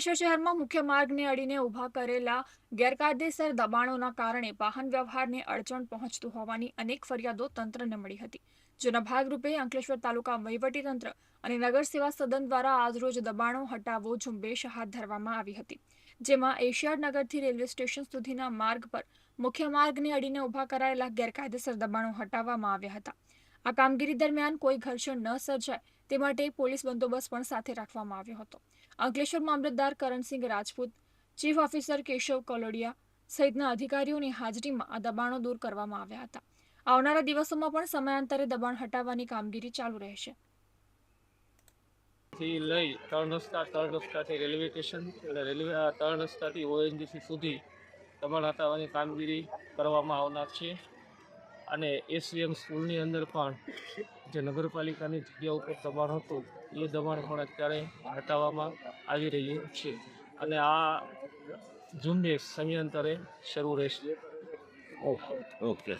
અંકલેશ્વર શહેરમાં મુખ્ય માર્ગને અડીને ઊભા કરેલા ગેરકાયદેસર દબાણોના કારણે વાહન વ્યવહારને અડચણ પહોંચતું હોવાની અનેક ફરિયાદો તંત્રને મળી હતી, જેના ભાગરૂપે અંકલેશ્વર તાલુકા વહીવટીતંત્ર અને નગર સેવા સદન દ્વારા આજરોજ દબાણો હટાવો ઝુંબેશ હાથ ધરવામાં આવી હતી, જેમાં એશિયાડ નગરથી રેલવે સ્ટેશન સુધીના માર્ગ પર મુખ્ય માર્ગને અડીને ઊભા કરાયેલા ગેરકાયદેસર દબાણો હટાવવામાં આવ્યા હતા। આ કામગીરી દરમિયાન કોઈ ઘર્ષણ ન સર્જાય તે માટે પોલીસ બંદોબસ્ત પણ સાથે રાખવામાં આવ્યો હતો। અંકલેશ્વર મામલતદાર કરણસિંહ રાજપૂત, ચીફ ઓફિસર કેશવ કલોડિયા સહિતના અધિકારીઓની હાજરીમાં આ દબાણો દૂર કરવામાં આવ્યા હતા। આવનારા દિવસોમાં પણ સમયાંતરે દબાણ હટાવવાની કામગીરી ચાલુ રહેશે। થી લઈ 3 રસ્તાથી રેલવે સ્ટેશન અને રેલવે 3 રસ્તાથી ઓએનજીસી સુધી દબાણ હટાવવાની કામગીરી કરવામાં આવનાર છે અને એસવીએમ સ્કૂલની અંદર પણ જે નગરપાલિકાની જગ્યા ઉપર દબાણ હતું એ દબાણ પણ અત્યારે હટાવવામાં આવી રહ્યું છે અને આ ઝુંબેશ સમયાંતરે શરૂ રહેશે। Okay okay.